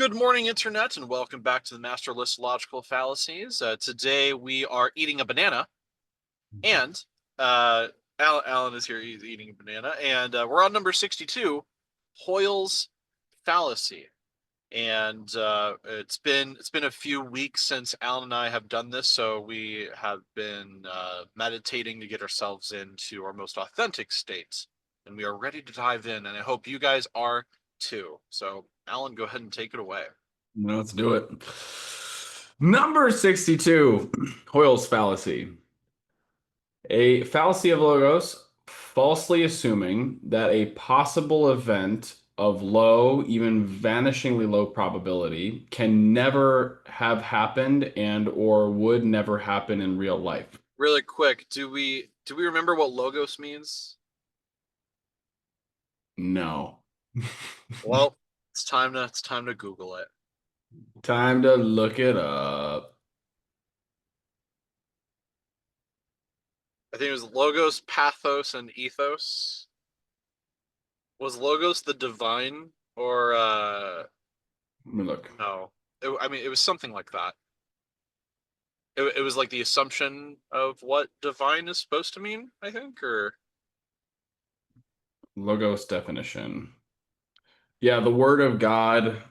Good morning, Internet, and welcome back to the Master List Logical Fallacies. Today we are eating a banana, and uh, Alan is here. He's eating a banana, and we're on number 62, Hoyle's Fallacy. And it's been a few weeks since Alan and I have done this, so we have been meditating to get ourselves into our most authentic states, and we are ready to dive in. And I hope you guys are too. So, Alan, go ahead and take it away. Let's do it. Number 62, Hoyle's fallacy. A fallacy of logos, falsely assuming that a possible event of low, even vanishingly low probability can never have happened and or would never happen in real life. Really quick, do we remember what logos means? No. Well, it's time to Google it. Time to look it up. I think it was logos, pathos, and ethos. Was logos the divine or Let me look. no? I mean, it was something like that. It was like the assumption of what divine is supposed to mean, I think, or Logos definition. Yeah, the word of God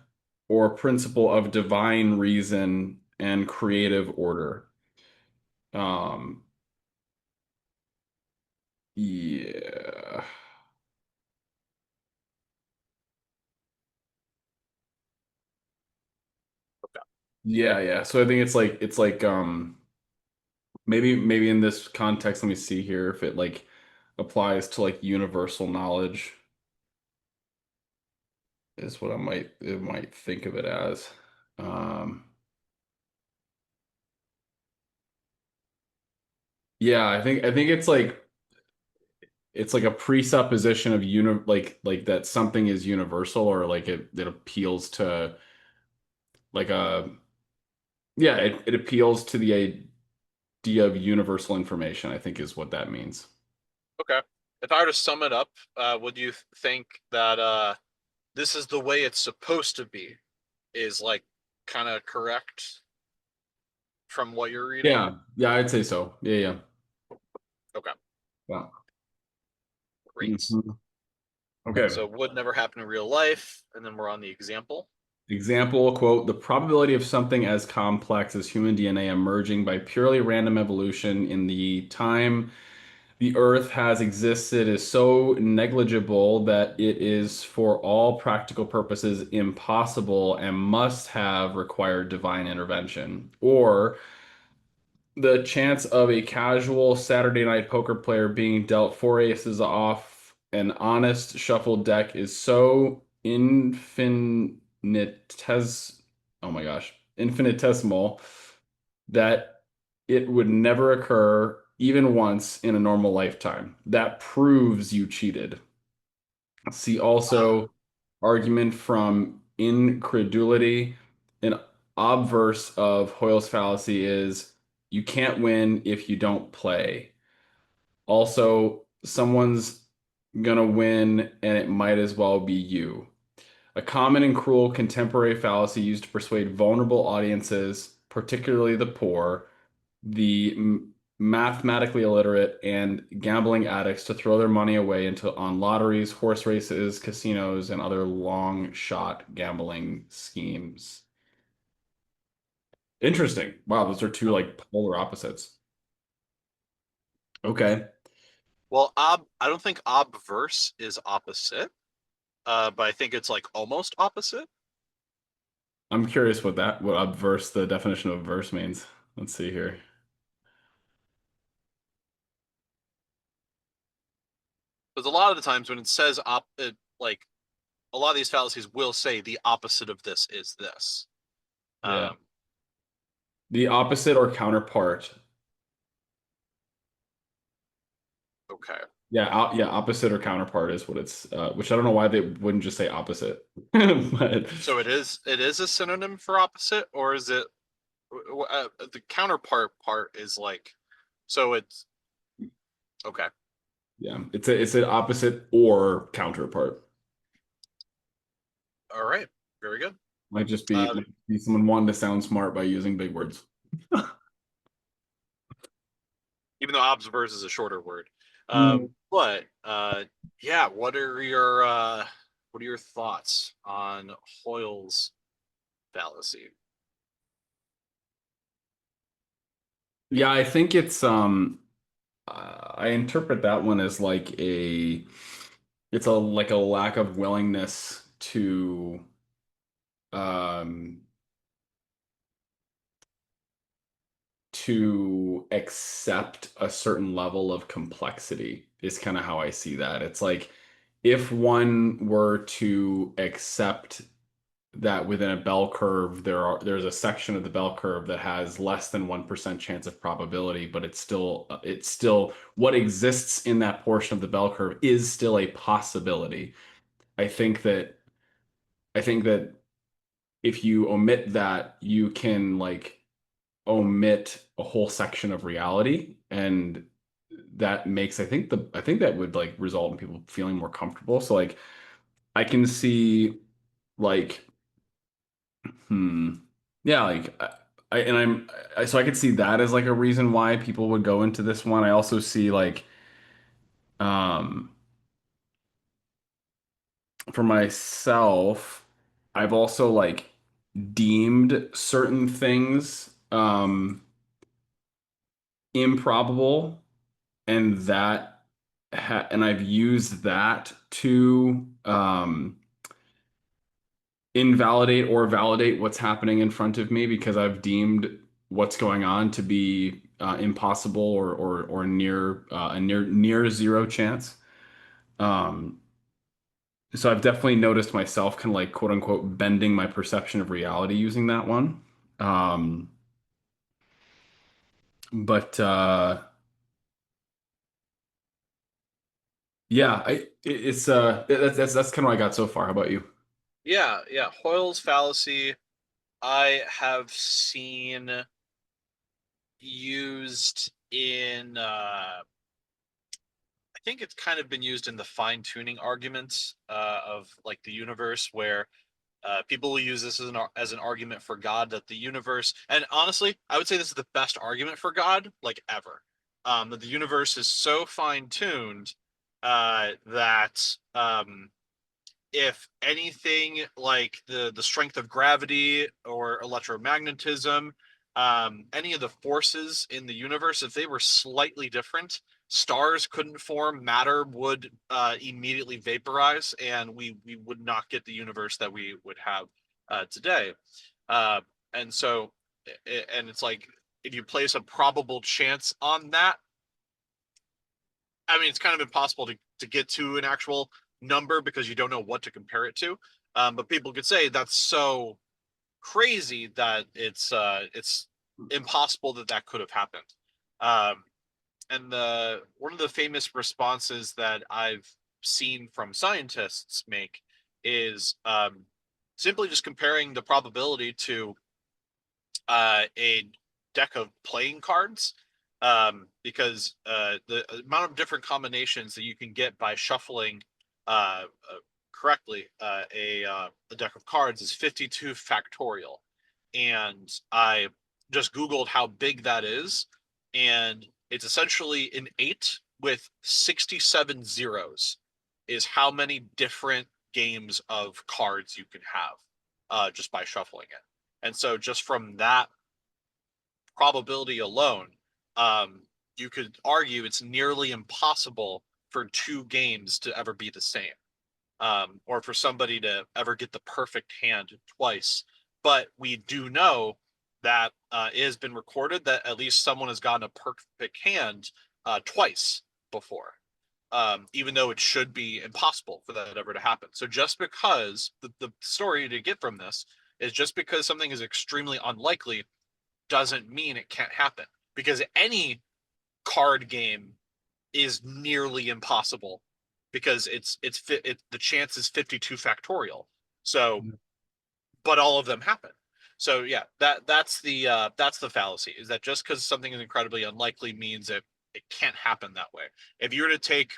or principle of divine reason and creative order. Um, yeah. Yeah. So I think it's like maybe in this context, let me see here if it like applies to like universal knowledge is what it might think of it as. Um, yeah, I think it's like a presupposition of like that something is universal or like it appeals to like a yeah, it appeals to the idea of universal information, I think is what that means. okay. If I were to sum it up, would you think that this is the way it's supposed to be? Is like kind of correct from what you're reading? Yeah, I'd say so. Yeah. Okay, Yeah. great. Mhm. Okay. So would never happen in real life, and then we're on the example. Example, quote, the probability of something as complex as human DNA emerging by purely random evolution in the time the Earth has existed is so negligible that it is, for all practical purposes, impossible and must have required divine intervention. Or the chance of a casual Saturday night poker player being dealt four aces off an honest shuffled deck is so oh my gosh, infinitesimal that it would never occur even once in a normal lifetime. That proves you cheated. See Ah, also argument from incredulity. An obverse of Hoyle's fallacy is you can't win if you don't play. Also, someone's gonna win and it might as well be you. A common and cruel contemporary fallacy used to persuade vulnerable audiences, particularly the poor, the mathematically illiterate, and gambling addicts to throw their money away into on lotteries, horse races, casinos, and other long shot gambling schemes. Interesting. Wow, those are two like polar opposites. Okay. well, I don't think obverse is opposite, but I think it's like almost opposite. I'm curious what obverse the definition of verse means. Let's see here. Because a lot of the times when it says like a lot of these fallacies will say the opposite of this is this. Yeah. Um, The opposite or counterpart. okay, Yeah, yeah, opposite or counterpart is what it's which I don't know why they wouldn't just say opposite. But so it is a synonym for opposite, or is it the counterpart part is like so it's okay. yeah, it's an opposite or counterpart. All right, very good. Uh, might be someone wanting to sound smart by using big words. even though obverse is a shorter word. Mm. But yeah, what are your thoughts on Hoyle's fallacy? Yeah, I think I interpret that one as like it's a like a lack of willingness um to accept a certain level of complexity is kind of how I see that. It's like if one were to accept that within a bell curve there's a section of the bell curve that has less than 1% chance of probability, but it's still what exists in that portion of the bell curve is still a possibility. I think that I think that if you omit that, you can like omit a whole section of reality, and that makes I think that would like result in people feeling more comfortable. So like I can see like hmm yeah like I and so I could see that as like a reason why people would go into this one. I also see like um for myself, I've also like deemed certain things improbable, and and I've used that to invalidate or validate what's happening in front of me because I've deemed what's going on to be impossible or near a near zero chance. Um, so I've definitely noticed myself kind of like quote unquote bending my perception of reality using that one. Um, but yeah, that's kind of what I got so far. How about you? Yeah, yeah. Hoyle's fallacy, I have seen used in I think it's kind of been used in the fine tuning arguments of like the universe, where people will use this as an argument for God, that the universe, and honestly, I would say this is the best argument for God like ever. That the universe is so fine tuned that if anything like the strength of gravity or electromagnetism, any of the forces in the universe, if they were slightly different, stars couldn't form, matter would immediately vaporize, and we would not get the universe that we would have today. uh, and so and it's like, if you place a probable chance on that, I mean, it's kind of impossible to get to an actual number because you don't know what to compare it to. But people could say that's so crazy that it's impossible that that could have happened. Um, and the one of the famous responses that I've seen from scientists make is simply just comparing the probability to a deck of playing cards, because the amount of different combinations that you can get by shuffling correctly a deck of cards is 52 factorial. And I just Googled how big that is, and it's essentially an 8 with 67 zeros, is how many different games of cards you can have just by shuffling it. And so just from that probability alone, you could argue it's nearly impossible for two games to ever be the same, or for somebody to ever get the perfect hand twice. But we do know that it has been recorded that at least someone has gotten a perfect hand twice before, even though it should be impossible for that ever to happen. So just because the story to get from this is, just because something is extremely unlikely doesn't mean it can't happen, because any card game is nearly impossible because the chance is 52 factorial. So, but all of them happen. So yeah, that's the fallacy, is that just because something is incredibly unlikely means it can't happen that way. If you were to take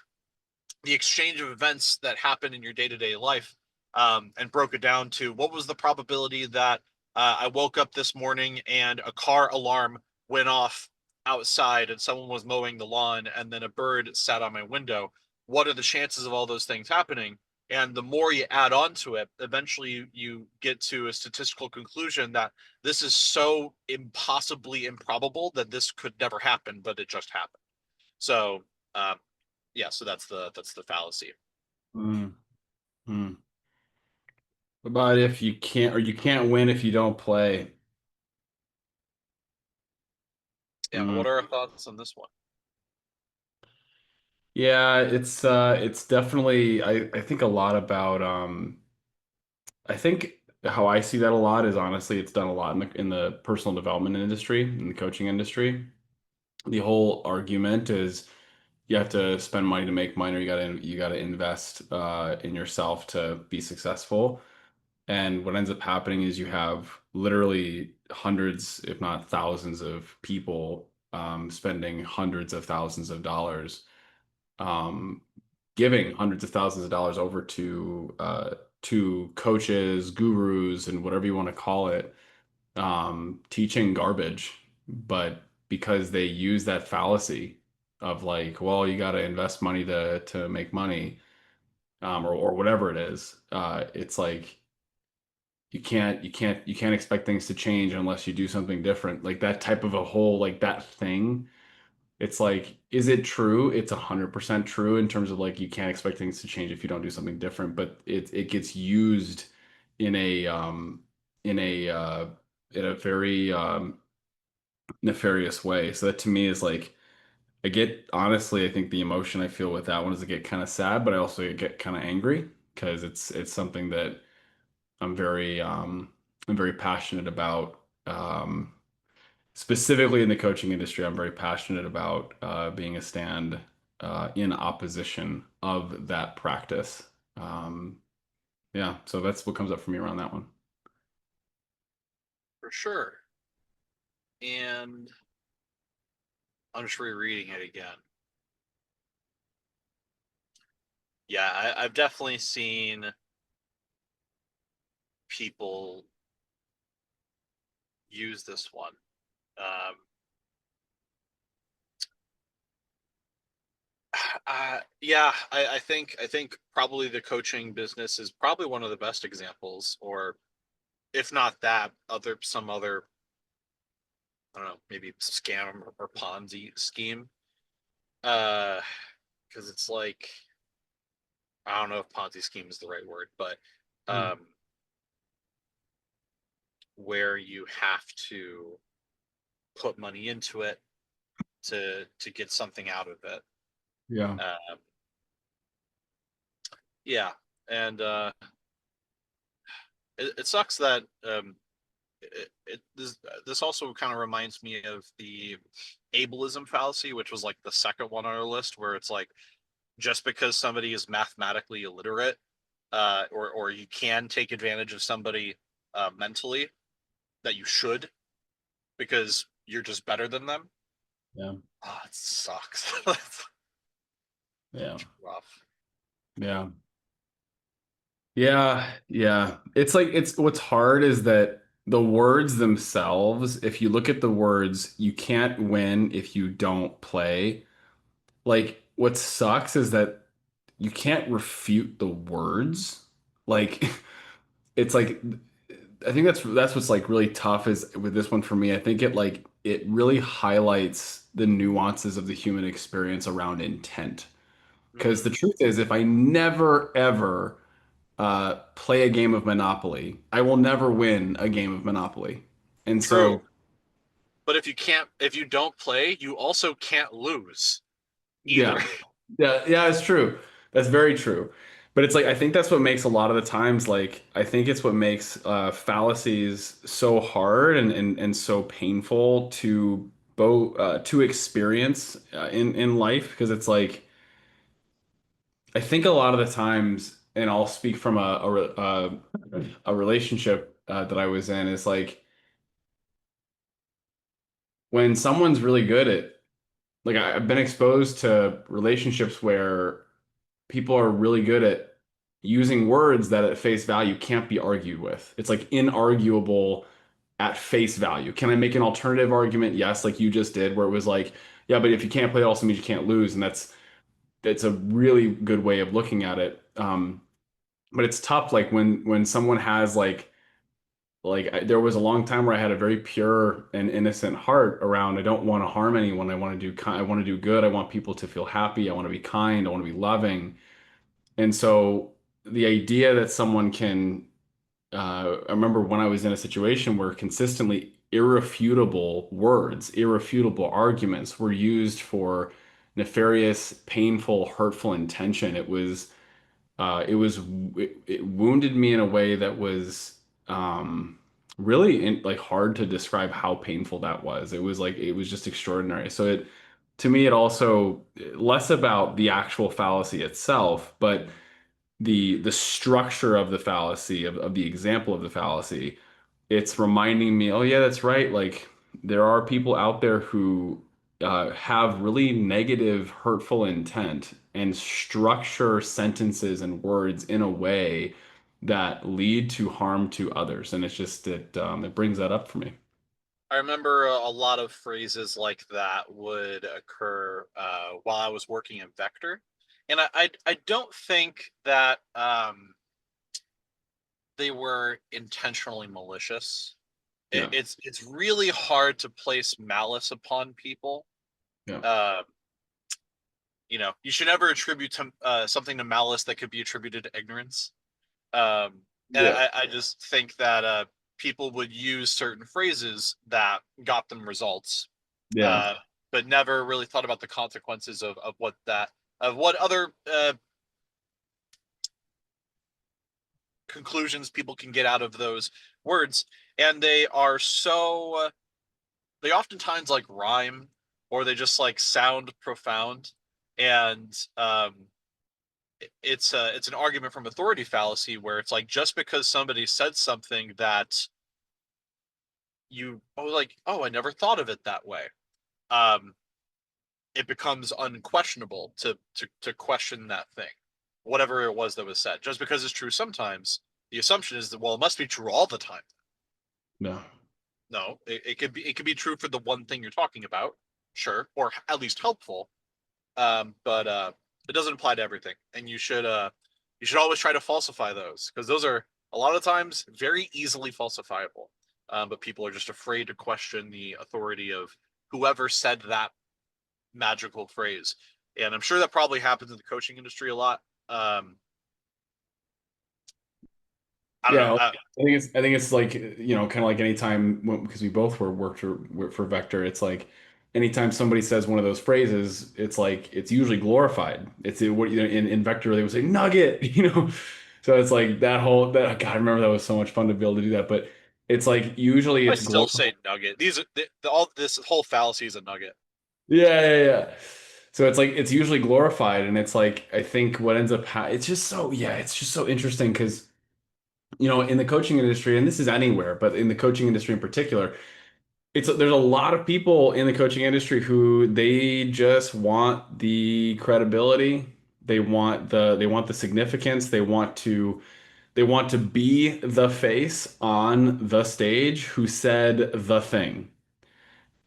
the exchange of events that happen in your day-to-day life and broke it down to what was the probability that I woke up this morning and a car alarm went off outside and someone was mowing the lawn and then a bird sat on my window. What are the chances of all those things happening? And the more you add on to it, eventually you get to a statistical conclusion that this is so impossibly improbable that this could never happen, but it just happened. So um, yeah, so that's the fallacy. Mm, mm. What about if you can't, or you can't win if you don't play? Yeah, Mm. what are our thoughts on this one? Yeah, it's definitely I think a lot about I think how I see that a lot is honestly it's done a lot in the personal development industry, in the coaching industry. The whole argument is you have to spend money to make money, or you gotta invest in yourself to be successful. And what ends up happening is you have literally hundreds, if not thousands, of people spending hundreds of thousands of dollars, um, giving hundreds of thousands of dollars over to coaches, gurus, and whatever you want to call it, teaching garbage, but because they use that fallacy of like, well, you got to invest money to make money, or whatever it is. It's like you can't expect things to change unless you do something different. Like that type of a whole like that thing. It's like, is it true? It's 100% true in terms of like you can't expect things to change if you don't do something different, but it gets used in a in a uh in a very nefarious way. So that to me is like I get honestly, I think the emotion I feel with that one is I get kind of sad, but I also get kind of angry because it's something that I'm very I'm very passionate about. Specifically in the coaching industry, I'm very passionate about being a stand in opposition of that practice. Um, yeah, so that's what comes up for me around that one. For sure. And I'm just rereading it again. Yeah, I've definitely seen people use this one. Um, yeah, I think probably the coaching business is probably one of the best examples, or if not that, other some other I don't know, maybe scam or Ponzi scheme. Uh, because it's like I don't know if Ponzi scheme is the right word, but Mm. um, where you have to put money into it to get something out of it. Yeah, Um, yeah, and it sucks that this also kind of reminds me of the ableism fallacy, which was like the second one on our list, where it's like just because somebody is mathematically illiterate, or you can take advantage of somebody mentally, that you should because you're just better than them. yeah, Oh, it sucks. That's yeah, rough. yeah, yeah, yeah. It's like it's what's hard is that the words themselves, if you look at the words, you can't win if you don't play. Like what sucks is that you can't refute the words. Like it's like I think that's what's like really tough is with this one for me. I think it really highlights the nuances of the human experience around intent. Because the Mm, truth is, if I never ever play a game of Monopoly, I will never win a game of Monopoly. And true. so, But if you don't play, you also can't lose either. yeah, yeah, yeah, it's true. That's very true. But it's like I think that's what makes a lot of the times like I think it's what makes fallacies so hard and so painful to both to experience in life because it's like I think a lot of the times, and I'll speak from a relationship that I was in, is like when someone's really good at like I've been exposed to relationships where people are really good at using words that at face value can't be argued with. It's like inarguable at face value. Can I make an alternative argument? Yes, like you just did, where it was like, yeah, but if you can't play, it also means you can't lose, and that's a really good way of looking at it. But it's tough, like when someone has there was a long time where I had a very pure and innocent heart around I don't want to harm anyone. I want to do good. I want people to feel happy. I want to be kind. I want to be loving. And so the idea that someone can I remember when I was in a situation where consistently irrefutable words, irrefutable arguments were used for nefarious, painful, hurtful intention. It wounded me in a way that was really like hard to describe how painful that was. It was just extraordinary. So it to me it also less about the actual fallacy itself, but the structure of the fallacy of the example of the fallacy. It's reminding me, oh yeah, that's right. Like there are people out there who have really negative, hurtful intent and structure sentences and words in a way that lead to harm to others. And it's just it brings that up for me. I remember a lot of phrases like that would occur while I was working in Vector, and I don't think that they were intentionally malicious. Yeah, It's really hard to place malice upon people. yeah, Uh, you should never attribute something to malice that could be attributed to ignorance. And yeah, I just think that people would use certain phrases that got them results, yeah, uh, but never really thought about the consequences of what other conclusions people can get out of those words. And they oftentimes like rhyme, or they just like sound profound. And it's an argument from authority fallacy, where it's like, just because somebody said something that I never thought of it that way, um it becomes unquestionable to question that thing, whatever it was that was said. Just because it's true sometimes, the assumption is that, well, it must be true all the time. no, No, it could be true for the one thing you're talking about, sure, or at least helpful. But it doesn't apply to everything, and you should always try to falsify those, because those are a lot of times very easily falsifiable. But people are just afraid to question the authority of whoever said that magical phrase, and I'm sure that probably happens in the coaching industry a lot. I don't know. yeah. I think it's like kind of like anytime because we both worked for Vector. It's like anytime somebody says one of those phrases, it's like it's usually glorified. What in Vector they would say nugget, So it's like God, I remember that was so much fun to be able to do that. But it's like usually I it's still glorified. say nugget. All this whole fallacy is a nugget. Yeah, yeah, yeah. So it's like it's usually glorified, and it's like I think what ends up it's just so yeah, it's just so interesting because in the coaching industry, and this is anywhere, but in the coaching industry in particular, there's a lot of people in the coaching industry who they just want the credibility, they want the significance, they want to be the face on the stage who said the thing.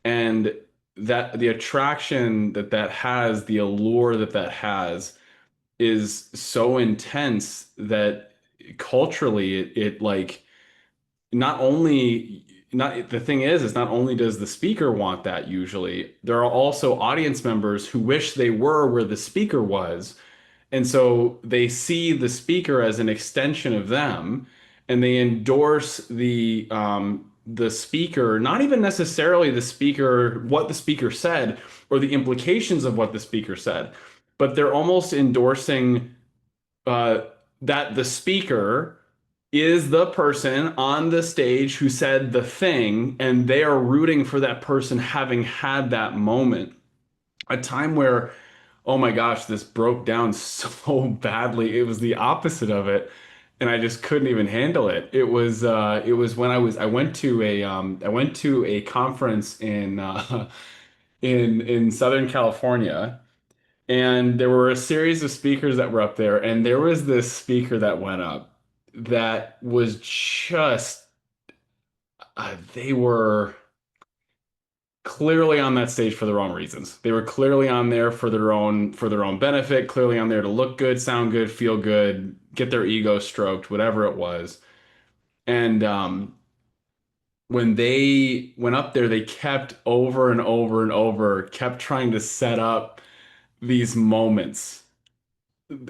And that the attraction that has, the allure that has is so intense that culturally it like not only not the thing is not only does the speaker want that, usually there are also audience members who wish they were where the speaker was, and so they see the speaker as an extension of them, and they endorse the speaker, not even necessarily the speaker, what the speaker said or the implications of what the speaker said, but they're almost endorsing uh, that the speaker is the person on the stage who said the thing, and they are rooting for that person having had that moment. A time where, oh my gosh, this broke down so badly. It was the opposite of it, and I just couldn't even handle it. It was when I went to a conference in in Southern California, And there were a series of speakers that were up there, and there was this speaker that went up that was just, they were clearly on that stage for the wrong reasons. They were clearly on there for their own benefit, clearly on there to look good, sound good, feel good, get their ego stroked, whatever it was. And when they went up there, they kept over and over and over, kept trying to set up these moments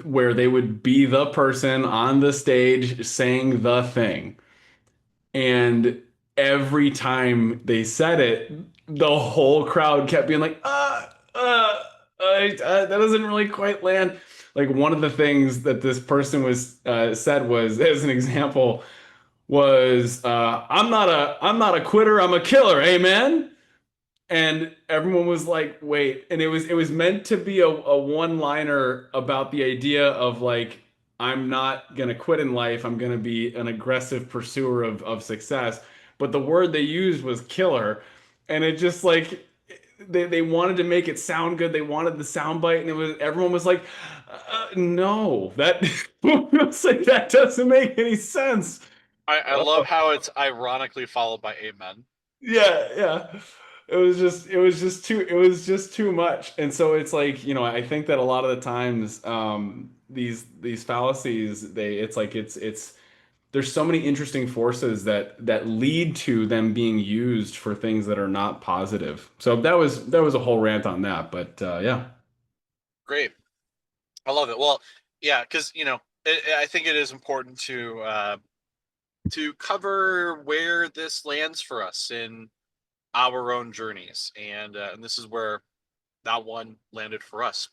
where they would be the person on the stage saying the thing. And every time they said it, the whole crowd kept being like, that doesn't really quite land. Like one of the things that this person was said was, as an example, was I'm not a quitter, I'm a killer, amen. And everyone was like, wait. And it was meant to be a one-liner about the idea of like, I'm not gonna quit in life, I'm gonna be an aggressive pursuer of success. But the word they used was killer. And it just like they wanted to make it sound good. They wanted the sound bite, and it was everyone was like, no, that it's like, that doesn't make any sense. I love how it's ironically followed by amen. Yeah, yeah. It was just too much. And so it's like, I think that a lot of the times these fallacies, it's there's so many interesting forces that lead to them being used for things that are not positive. So that was a whole rant on that, but yeah. Great. I love it. Well, yeah, because I think it is important to cover where this lands for us in our own journeys, and this is where that one landed for us.